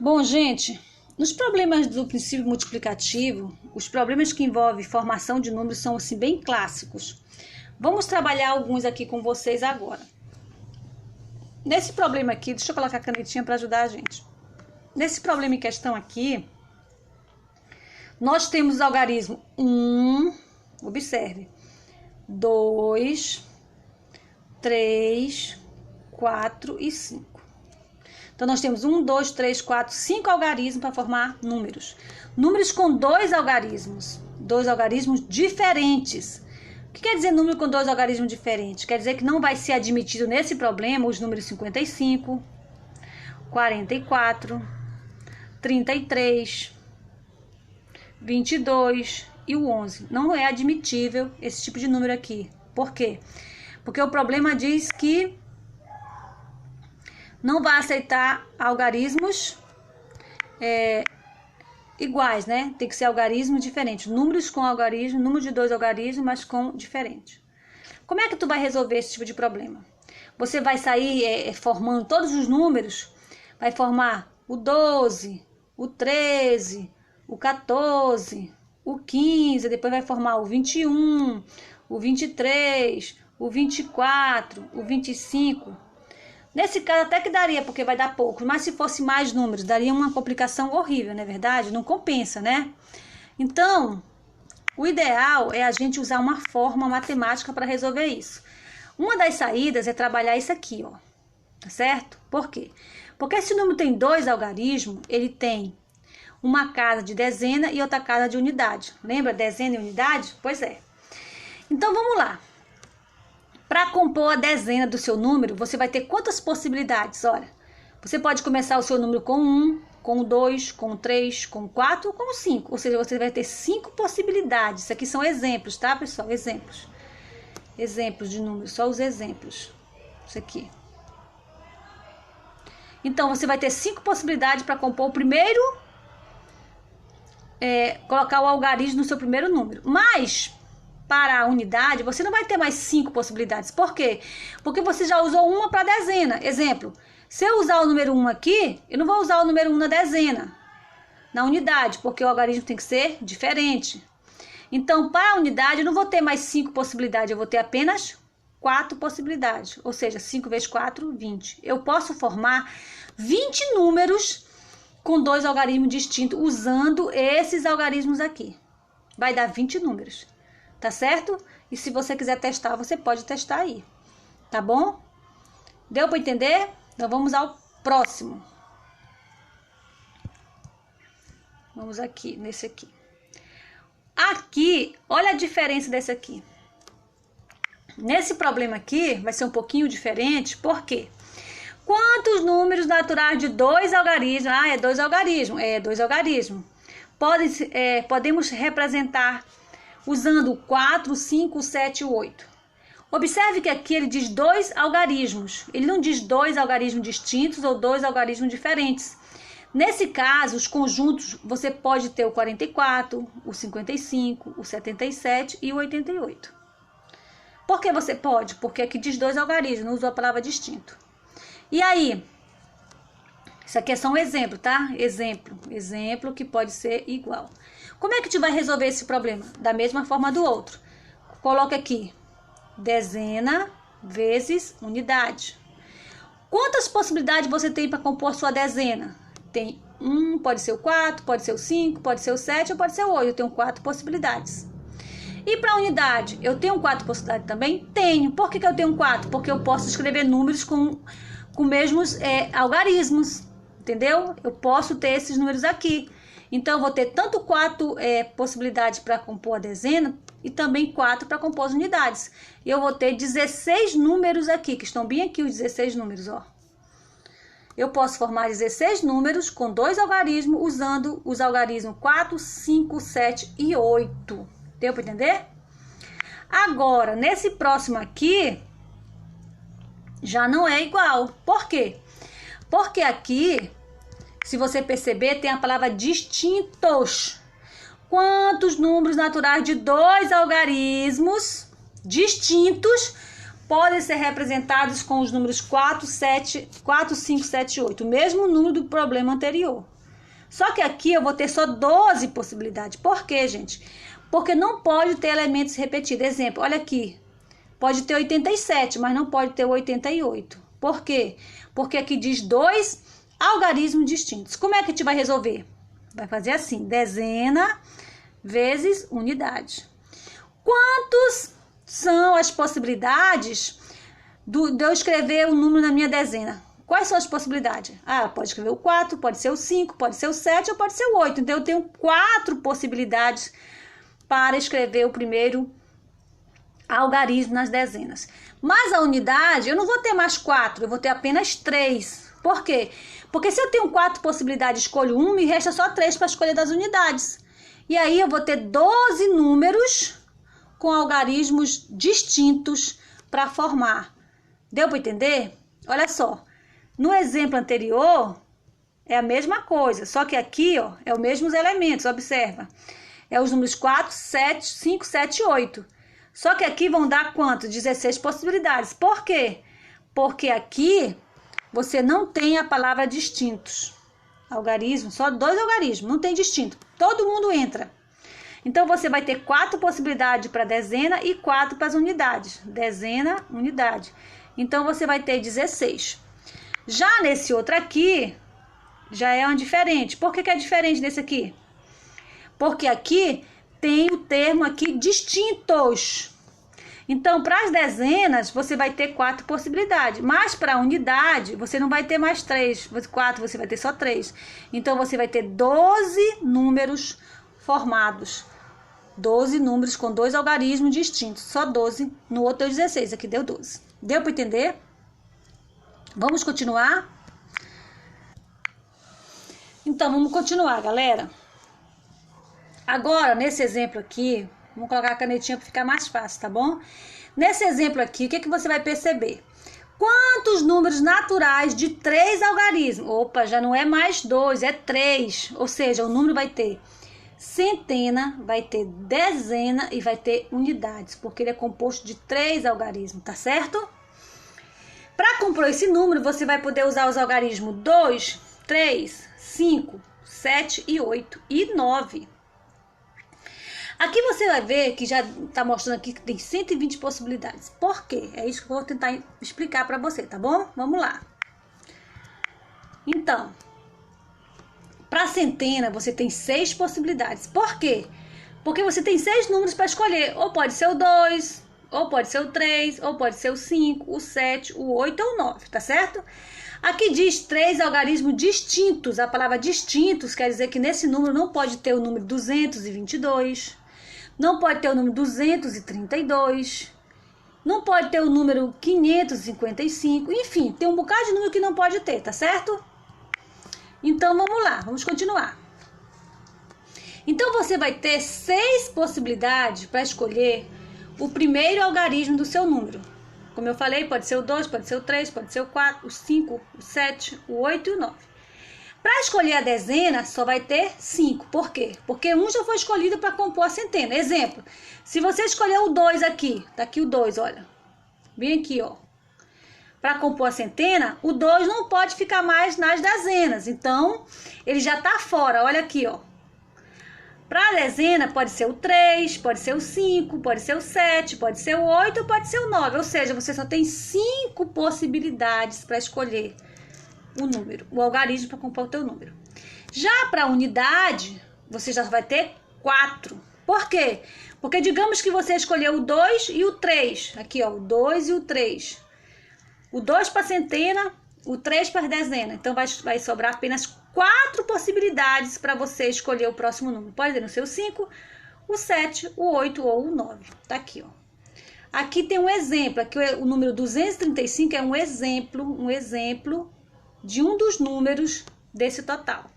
Bom, gente, nos problemas do princípio multiplicativo, os problemas que envolvem formação de números são assim bem clássicos. Vamos trabalhar alguns aqui com vocês agora. Nesse problema aqui, deixa eu colocar a canetinha para ajudar a gente. Nesse problema em questão aqui, nós temos o algarismo 1, observe, 2, 3, 4 e 5. Então, nós temos 1, 2, 3, 4, 5 algarismos para formar números. Números com dois algarismos diferentes. O que quer dizer número com dois algarismos diferentes? Quer dizer que não vai ser admitido nesse problema os números 55, 44, 33, 22 e o 11. Não é admitível esse tipo de número aqui. Por quê? Porque o problema diz que não vai aceitar algarismos iguais, né? Tem que ser algarismos diferentes. Números com algarismo, número de dois algarismos, mas com diferente. Como é que tu vai resolver esse tipo de problema? Você vai sair formando todos os números, vai formar o 12, o 13, o 14, o 15, depois vai formar o 21, o 23, o 24, o 25... Nesse caso até que daria, porque vai dar pouco, mas se fosse mais números, daria uma complicação horrível, não é verdade? Não compensa, né? Então, o ideal é a gente usar uma fórmula matemática para resolver isso. Uma das saídas é trabalhar isso aqui, ó, tá certo? Por quê? Porque esse número tem dois algarismos, ele tem uma casa de dezena e outra casa de unidade. Lembra dezena e unidade? Pois é. Então, vamos lá. Para compor a dezena do seu número, você vai ter quantas possibilidades? Olha, você pode começar o seu número com 1, com 2, com 3, com 4 ou com 5. Ou seja, você vai ter 5 possibilidades. Isso aqui são exemplos, tá, pessoal? Exemplos. Exemplos de números, só os exemplos. Isso aqui. Então, você vai ter 5 possibilidades para compor o primeiro... colocar o algarismo no seu primeiro número. Mas... para a unidade, você não vai ter mais 5 possibilidades. Por quê? Porque você já usou uma para dezena. Exemplo, se eu usar o número 1 aqui, eu não vou usar o número 1 na dezena, na unidade, porque o algarismo tem que ser diferente. Então, para a unidade, eu não vou ter mais 5 possibilidades, eu vou ter apenas 4 possibilidades. Ou seja, 5 vezes 4, 20. Eu posso formar 20 números com dois algarismos distintos, usando esses algarismos aqui. Vai dar 20 números. Tá certo? E se você quiser testar, você pode testar aí. Tá bom? Deu para entender? Então vamos ao próximo. Vamos aqui, nesse aqui. Aqui, olha a diferença desse aqui. Nesse problema aqui, vai ser um pouquinho diferente. Por quê? Quantos números naturais de dois algarismos? É dois algarismos. É dois algarismos. Podemos representar usando 4, 5, 7 e 8. Observe que aqui ele diz dois algarismos. Ele não diz dois algarismos distintos ou dois algarismos diferentes. Nesse caso, os conjuntos, você pode ter o 44, o 55, o 77 e o 88. Por que você pode? Porque aqui diz dois algarismos, não usou a palavra distinto. E aí? Isso aqui é só um exemplo, tá? Exemplo que pode ser igual. Como é que tu vai resolver esse problema? Da mesma forma do outro. Coloca aqui, dezena vezes unidade. Quantas possibilidades você tem para compor a sua dezena? Tem 1, pode ser o 4, pode ser o 5, pode ser o 7 ou pode ser o 8. Eu tenho 4 possibilidades. E para a unidade, eu tenho 4 possibilidades também? Tenho. Por que eu tenho 4? Porque eu posso escrever números com mesmos algarismos. Entendeu? Eu posso ter esses números aqui. Então, eu vou ter tanto 4 possibilidades para compor a dezena e também 4 para compor as unidades. E eu vou ter 16 números aqui, que estão bem aqui os 16 números, ó. Eu posso formar 16 números com dois algarismos, usando os algarismos 4, 5, 7 e 8. Deu para entender? Agora, nesse próximo aqui, já não é igual. Por quê? Porque aqui... se você perceber, tem a palavra distintos. Quantos números naturais de dois algarismos distintos podem ser representados com os números 4, 5, 7 e 8, o mesmo número do problema anterior. Só que aqui eu vou ter só 12 possibilidades. Por quê, gente? Porque não pode ter elementos repetidos. Exemplo, olha aqui. Pode ter 87, mas não pode ter 88. Por quê? Porque aqui diz 2 algarismos distintos. Como é que a gente vai resolver? Vai fazer assim, dezena vezes unidade. Quantos são as possibilidades de eu escrever o número na minha dezena? Quais são as possibilidades? Pode escrever o 4, pode ser o 5, pode ser o 7 ou pode ser o 8. Então, eu tenho 4 possibilidades para escrever o primeiro algarismo nas dezenas. Mas a unidade, eu não vou ter mais 4, eu vou ter apenas 3. Por quê? Porque se eu tenho 4 possibilidades, escolho 1, me resta só 3 para escolher das unidades. E aí eu vou ter 12 números com algarismos distintos para formar. Deu para entender? Olha só. No exemplo anterior, é a mesma coisa, só que aqui, ó, é os mesmos elementos, observa. É os números 4, 7, 5, 7 e 8. Só que aqui vão dar quanto? 16 possibilidades. Por quê? Porque aqui você não tem a palavra distintos. Algarismo, só 2 algarismos, não tem distinto. Todo mundo entra. Então, você vai ter 4 possibilidades para dezena e 4 para as unidades. Dezena, unidade. Então, você vai ter 16. Já nesse outro aqui, já é um diferente. Por que é diferente desse aqui? Porque aqui tem o termo aqui distintos. Então, para as dezenas, você vai ter 4 possibilidades. Mas para a unidade, você não vai ter mais 3. 4, você vai ter só 3. Então, você vai ter 12 números formados. 12 números com 2 algarismos distintos. Só 12. No outro deu 16. Aqui deu 12. Deu para entender? Vamos continuar? Então, vamos continuar, galera. Agora, nesse exemplo aqui, vamos colocar a canetinha para ficar mais fácil, tá bom? Nesse exemplo aqui, o que você vai perceber? Quantos números naturais de 3 algarismos? Opa, já não é mais 2, é 3. Ou seja, o número vai ter centena, vai ter dezena e vai ter unidades, porque ele é composto de 3 algarismos, tá certo? Para compor esse número, você vai poder usar os algarismos 2, 3, 5, 7 e 8 e 9. Aqui você vai ver que já está mostrando aqui que tem 120 possibilidades. Por quê? É isso que eu vou tentar explicar para você, tá bom? Vamos lá. Então, para centena, você tem 6 possibilidades. Por quê? Porque você tem 6 números para escolher. Ou pode ser o 2, ou pode ser o 3, ou pode ser o 5, o 7, o 8 ou o 9, tá certo? Aqui diz 3 algarismos distintos. A palavra distintos quer dizer que nesse número não pode ter o número 222, não pode ter o número 232, não pode ter o número 555, enfim, tem um bocado de número que não pode ter, tá certo? Então, vamos lá, vamos continuar. Então, você vai ter 6 possibilidades para escolher o primeiro algarismo do seu número. Como eu falei, pode ser o 2, pode ser o 3, pode ser o 4, o 5, o 7, o 8 e o 9. Para escolher a dezena, só vai ter 5. Por quê? Porque um já foi escolhido para compor a centena. Exemplo, se você escolher o 2 aqui, tá aqui o 2, olha. Bem aqui, ó. Para compor a centena, o 2 não pode ficar mais nas dezenas. Então, ele já está fora. Olha aqui, ó. Para a dezena, pode ser o 3, pode ser o 5, pode ser o 7, pode ser o 8 ou pode ser o 9. Ou seja, você só tem 5 possibilidades para escolher o número, o algarismo para compor o teu número. Já para a unidade, você já vai ter 4. Por quê? Porque digamos que você escolheu o 2 e o 3. Aqui, ó, o 2 e o 3. O 2 para centena, o 3 para dezena. Então, vai sobrar apenas 4 possibilidades para você escolher o próximo número. Pode ser no seu 5, o 7, o 8 ou o 9. Tá aqui, ó. Aqui tem um exemplo. Aqui o número 235 é um exemplo de um dos números desse total.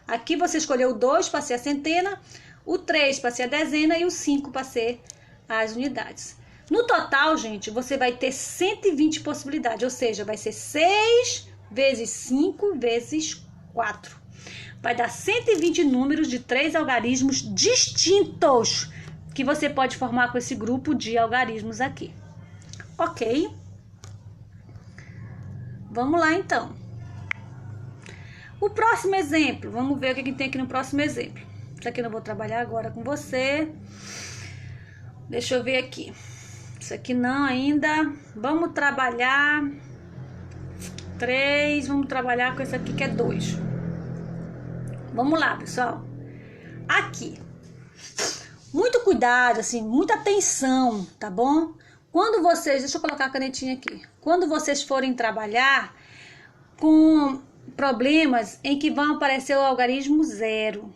Aqui você escolheu o 2 para ser a centena, o 3 para ser a dezena e o 5 para ser as unidades. No total, gente, você vai ter 120 possibilidades, ou seja, vai ser 6 vezes 5 vezes 4. Vai dar 120 números de 3 algarismos distintos que você pode formar com esse grupo de algarismos aqui. Ok. Vamos lá, então. O próximo exemplo, vamos ver o que tem aqui no próximo exemplo. Isso aqui eu não vou trabalhar agora com você. Deixa eu ver aqui. Isso aqui não ainda. Vamos trabalhar 3, vamos trabalhar com esse aqui que é 2. Vamos lá, pessoal. Aqui. Muito cuidado, assim, muita atenção, tá bom? Quando vocês, deixa eu colocar a canetinha aqui. Quando vocês forem trabalhar com problemas em que vão aparecer o algarismo 0,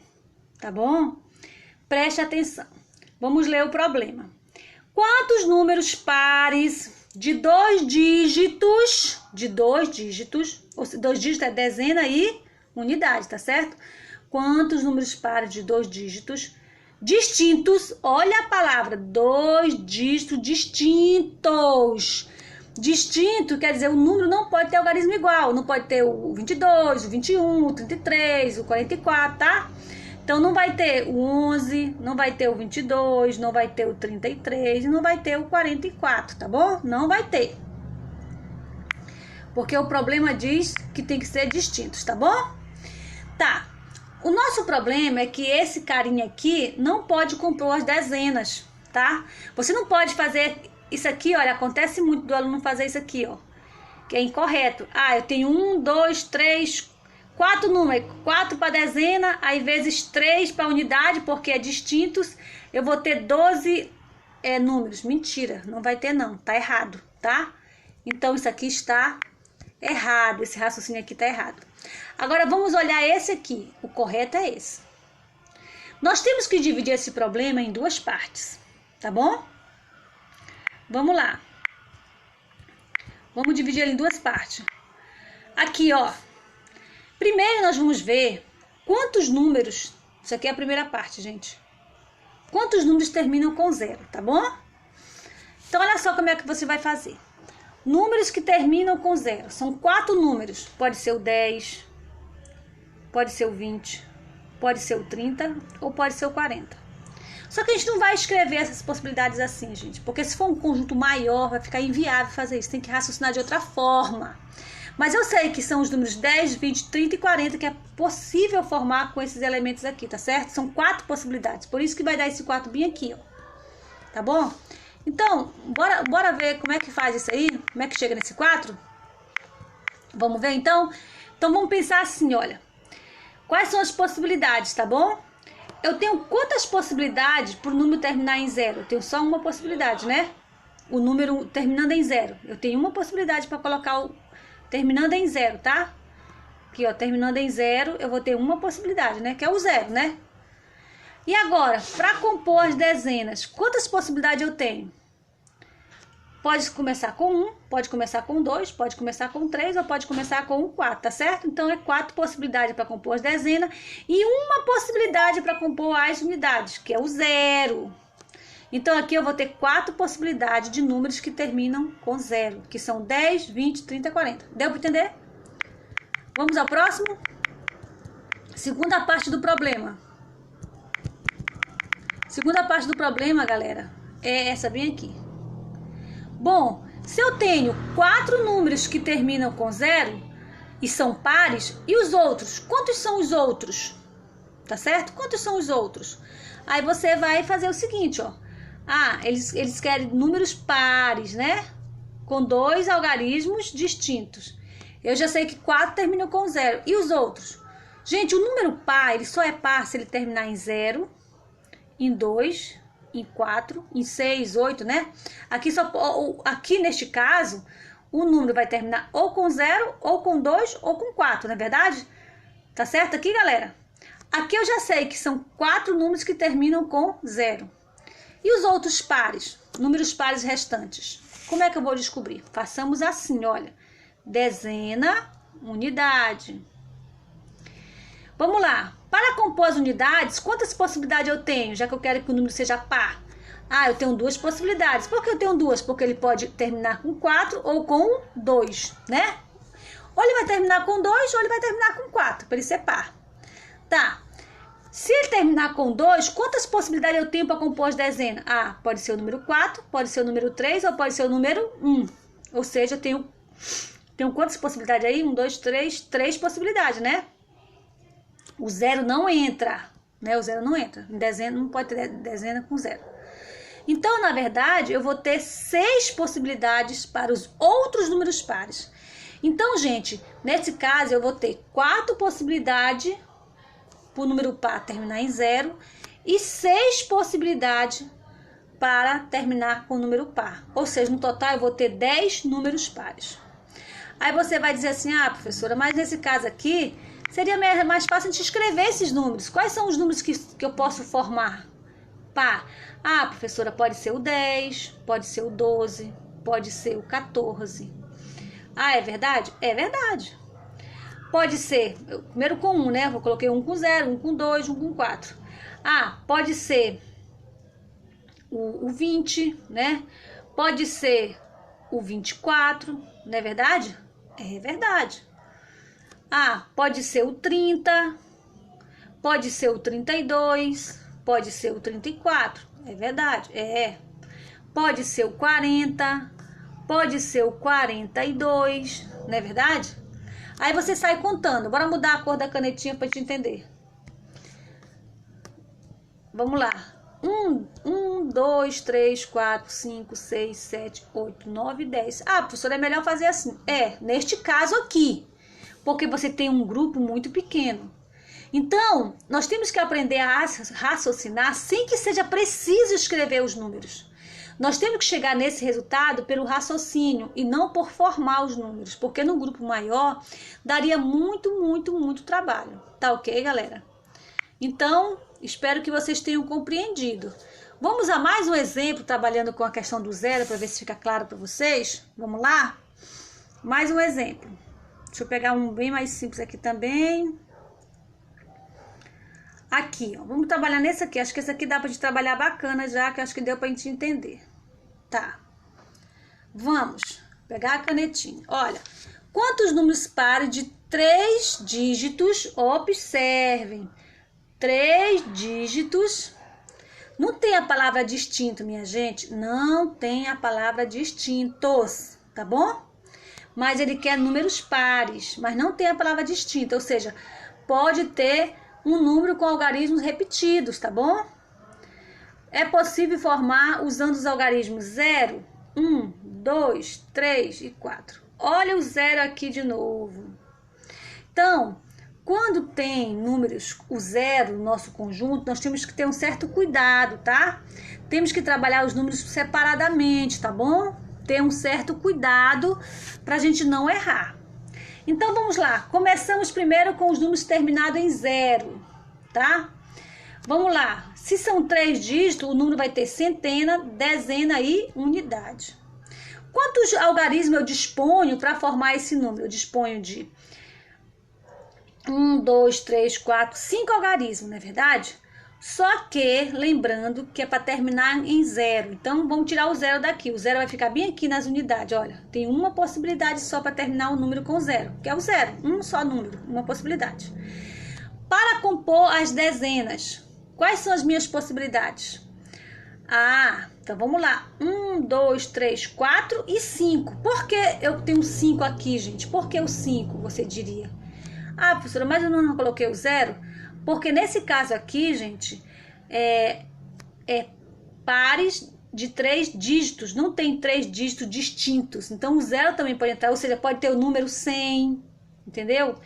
tá bom? Preste atenção. Vamos ler o problema. Quantos números pares de 2 dígitos, ou 2 dígitos é dezena e unidade, tá certo? Quantos números pares de 2 dígitos distintos, olha a palavra, 2 dígitos distintos. Distinto quer dizer o número não pode ter algarismo igual, não pode ter o 22, o 21, o 33, o 44, tá? Então não vai ter o 11, não vai ter o 22, não vai ter o 33 e não vai ter o 44, tá bom? Não vai ter. Porque o problema diz que tem que ser distintos, tá bom? Tá. O nosso problema é que esse carinha aqui não pode compor as dezenas, tá? Você não pode fazer isso aqui, olha, acontece muito do aluno fazer isso aqui, ó, que é incorreto. Ah, eu tenho 1, 2, 3, 4 números, 4 para dezena, aí vezes 3 para unidade, porque é distintos, eu vou ter 12 números. Mentira, não vai ter não, tá errado, tá? Então isso aqui está errado, esse raciocínio aqui tá errado. Agora vamos olhar esse aqui, o correto é esse. Nós temos que dividir esse problema em 2 partes, tá bom? Vamos lá. Vamos dividir ele em 2 partes. Aqui, ó. Primeiro nós vamos ver quantos números... Isso aqui é a primeira parte, gente. Quantos números terminam com 0, tá bom? Então, olha só como é que você vai fazer. Números que terminam com 0. São 4 números. Pode ser o 10, pode ser o 20, pode ser o 30 ou pode ser o 40. Só que a gente não vai escrever essas possibilidades assim, gente. Porque se for um conjunto maior, vai ficar inviável fazer isso. Tem que raciocinar de outra forma. Mas eu sei que são os números 10, 20, 30 e 40 que é possível formar com esses elementos aqui, tá certo? São 4 possibilidades. Por isso que vai dar esse 4 bem aqui, ó. Tá bom? Então, bora ver como é que faz isso aí. Como é que chega nesse 4? Vamos ver, então? Então, vamos pensar assim, olha. Quais são as possibilidades, tá bom? Eu tenho quantas possibilidades por número terminar em 0? Eu tenho só uma possibilidade, né? O número terminando em 0. Eu tenho uma possibilidade para colocar o terminando em 0, tá? Aqui, ó, terminando em 0, eu vou ter uma possibilidade, né? Que é o 0, né? E agora, para compor as dezenas, quantas possibilidades eu tenho? Pode começar com 1, pode começar com 2, pode começar com 3 ou pode começar com 4, tá certo? Então, é 4 possibilidades para compor as dezenas e uma possibilidade para compor as unidades, que é o 0. Então, aqui eu vou ter 4 possibilidades de números que terminam com 0, que são 10, 20, 30, 40. Deu para entender? Vamos ao próximo? Segunda parte do problema. Segunda parte do problema, galera, é essa bem aqui. Bom, se eu tenho 4 números que terminam com 0 e são pares, e os outros? Quantos são os outros? Tá certo? Quantos são os outros? Aí você vai fazer o seguinte, ó. Ah, eles querem números pares, né? Com 2 algarismos distintos. Eu já sei que 4 terminam com 0. E os outros? Gente, o número par, ele só é par se ele terminar em 0, em 2, em 4, em 6, 8, né? Aqui neste caso, o número vai terminar ou com 0, ou com 2, ou com 4, não é verdade? Tá certo aqui, galera? Aqui eu já sei que são 4 números que terminam com 0. E os outros pares, números pares restantes? Como é que eu vou descobrir? Façamos assim, olha. Dezena, unidade. Vamos lá. Para compor as unidades, quantas possibilidades eu tenho, já que eu quero que o número seja par? Ah, eu tenho 2 possibilidades. Por que eu tenho 2? Porque ele pode terminar com 4 ou com 2, né? Ou ele vai terminar com 2 ou ele vai terminar com 4, para ele ser par. Tá. Se ele terminar com 2, quantas possibilidades eu tenho para compor as dezenas? Ah, pode ser o número 4, pode ser o número 3 ou pode ser o número 1. Ou seja, eu tenho quantas possibilidades aí? 1, 2, 3, 3 possibilidades, né? O 0 não entra, né? O 0 não entra. Em dezena não pode ter dezena com 0. Então, na verdade, eu vou ter 6 possibilidades para os outros números pares. Então, gente, nesse caso, eu vou ter 4 possibilidades para o número par terminar em 0 e 6 possibilidades para terminar com o número par. Ou seja, no total, eu vou ter 10 números pares. Aí você vai dizer assim, ah, professora, mas nesse caso aqui, seria mais fácil de escrever esses números. Quais são os números que eu posso formar? Par. Ah, professora, pode ser o 10, pode ser o 12, pode ser o 14. Ah, é verdade? É verdade. Pode ser, primeiro com 1, né? Eu coloquei 1 com 0, 1 com 2, 1 com 4. Ah, pode ser o 20, né? Pode ser o 24, não é verdade? É verdade. Ah, pode ser o 30, pode ser o 32, pode ser o 34, é verdade, Pode ser o 40, pode ser o 42, não é verdade? Aí você sai contando, bora mudar a cor da canetinha para te entender. Vamos lá. 1, 2, 3, 4, 5, 6, 7, 8, 9, 10. Ah, professora, é melhor fazer assim. Neste caso aqui, porque você tem um grupo muito pequeno. Então, nós temos que aprender a raciocinar sem que seja preciso escrever os números. Nós temos que chegar nesse resultado pelo raciocínio e não por formar os números, porque no grupo maior daria muito trabalho. Tá ok, galera? Então, espero que vocês tenham compreendido. Vamos a mais um exemplo trabalhando com a questão do 0 para ver se fica claro para vocês. Vamos lá? Mais um exemplo. Deixa eu pegar um bem mais simples aqui também. Aqui, ó. Vamos trabalhar nesse aqui. Acho que esse aqui dá pra gente trabalhar bacana já, que acho que deu pra gente entender. Tá. Vamos pegar a canetinha. Olha, quantos números pares de 3 dígitos? Observem. 3 dígitos. Não tem a palavra distinto, minha gente. Não tem a palavra distintos, tá bom? Mas ele quer números pares, mas não tem a palavra distinta. Ou seja, pode ter um número com algarismos repetidos, tá bom? É possível formar usando os algarismos 0, 1, 2, 3 e 4. Olha o 0 aqui de novo. Então, quando tem números, o 0 no nosso conjunto, nós temos que ter um certo cuidado, tá? Temos que trabalhar os números separadamente, tá bom? Ter um certo cuidado pra gente não errar. Então, vamos lá. Começamos primeiro com os números terminados em 0, tá? Vamos lá. Se são 3 dígitos, o número vai ter centena, dezena e unidade. Quantos algarismos eu disponho para formar esse número? Eu disponho de 1, 2, 3, 4, 5 algarismos, não é verdade? Só que, lembrando que é para terminar em 0. Então, vamos tirar o 0 daqui. O 0 vai ficar bem aqui nas unidades. Olha, tem uma possibilidade só para terminar o número com 0, que é o 0. Um só número, uma possibilidade. Para compor as dezenas, quais são as minhas possibilidades? Ah, então vamos lá. 1, 2, 3, 4 e 5. Por que eu tenho 5 aqui, gente? Por que o 5, você diria? Ah, professora, mas eu não coloquei o 0? Porque nesse caso aqui, gente, é pares de 3 dígitos. Não tem 3 dígitos distintos. Então, o 0 também pode entrar. Ou seja, pode ter o número 100, entendeu?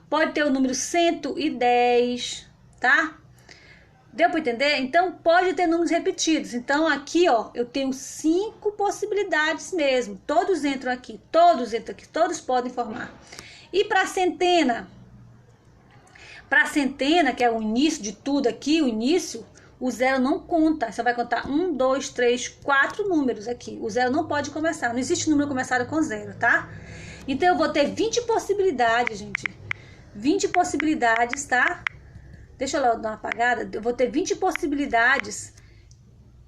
Pode ter o número 110, tá? Deu para entender? Então, pode ter números repetidos. Então, aqui, ó, eu tenho 5 possibilidades mesmo. Todos entram aqui, todos podem formar. E para centena? Para a centena, que é o início de tudo aqui, o início, o 0 não conta. Você vai contar 1, 2, 3, 4 números aqui. O 0 não pode começar. Não existe número começado com 0, tá? Então, eu vou ter 20 possibilidades, gente. 20 possibilidades, tá? Deixa eu dar uma apagada. Eu vou ter 20 possibilidades.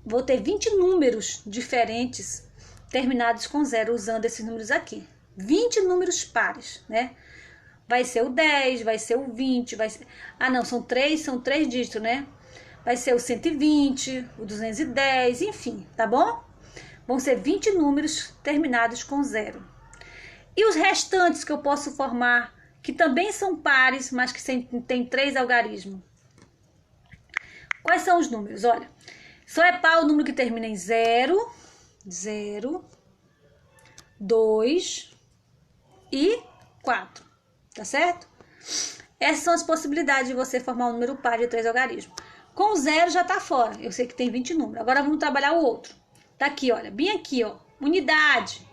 Vou ter 20 números diferentes terminados com 0, usando esses números aqui. 20 números pares, né? Vai ser o 10, vai ser o 20, vai ser... Ah, não, são três dígitos, né? Vai ser o 120, o 210, enfim, tá bom? Vão ser 20 números terminados com 0. E os restantes que eu posso formar, que também são pares, mas que tem 3 algarismos. Quais são os números? Olha, só é par o número que termina em 0, 0, 2 e 4, tá certo? Essas são as possibilidades de você formar um número par de 3 algarismos. Com 0 já tá fora, eu sei que tem 20 números. Agora vamos trabalhar o outro. Tá aqui, olha, bem aqui, ó, unidade.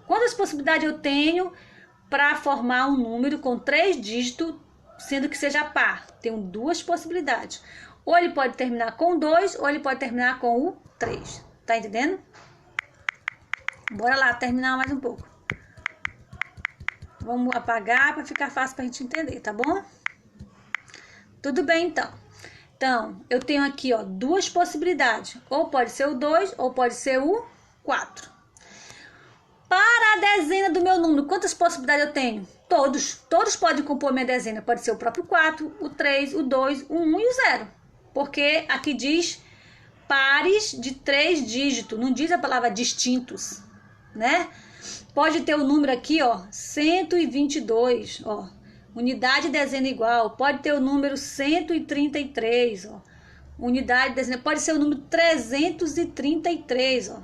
Quantas possibilidades eu tenho para formar um número com 3 dígitos, sendo que seja par? Tenho 2 possibilidades. Ou ele pode terminar com 2, ou ele pode terminar com o 3. Tá entendendo? Bora lá, terminar mais um pouco. Vamos apagar para ficar fácil para a gente entender, tá bom? Tudo bem, então. Então, eu tenho aqui, ó, 2 possibilidades. Ou pode ser o 2, ou pode ser o 4. Para a dezena do meu número, quantas possibilidades eu tenho? Todos. Todos podem compor minha dezena. Pode ser o próprio 4, o 3, o 2, o 1 e o 0. Porque aqui diz pares de 3 dígitos. Não diz a palavra distintos, né? Pode ter o número aqui, ó, 122, ó. Unidade de dezena igual. Pode ter o número 133, ó. Unidade de dezena. Pode ser o número 333, ó.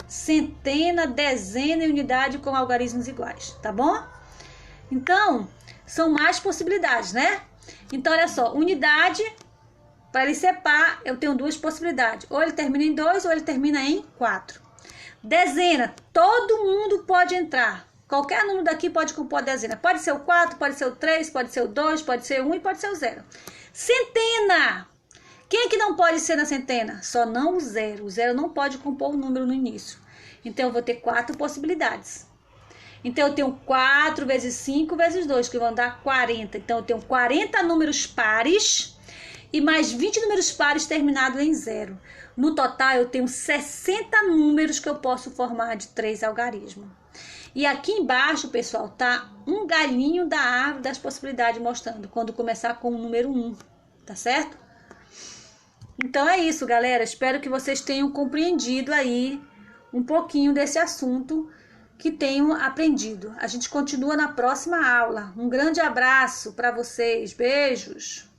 Centena, dezena e unidade com algarismos iguais, tá bom? Então, são mais possibilidades, né? Então, olha só, unidade, para ele ser par, eu tenho 2 possibilidades. Ou ele termina em 2, ou ele termina em 4. Dezena, todo mundo pode entrar. Qualquer número daqui pode compor a dezena. Pode ser o 4, pode ser o 3, pode ser o 2, pode ser o 1 e pode ser o 0. Centena! Quem é que não pode ser na centena? Só não o 0. O 0 não pode compor o número no início. Então, eu vou ter 4 possibilidades. Então, eu tenho 4 vezes 5 vezes 2, que vão dar 40. Então, eu tenho 40 números pares e mais 20 números pares terminados em 0. No total, eu tenho 60 números que eu posso formar de 3 algarismos. E aqui embaixo, pessoal, tá um galinho da árvore das possibilidades mostrando, quando começar com o número 1, tá certo? Então é isso, galera. Espero que vocês tenham compreendido aí um pouquinho desse assunto, que tenham aprendido. A gente continua na próxima aula. Um grande abraço para vocês. Beijos!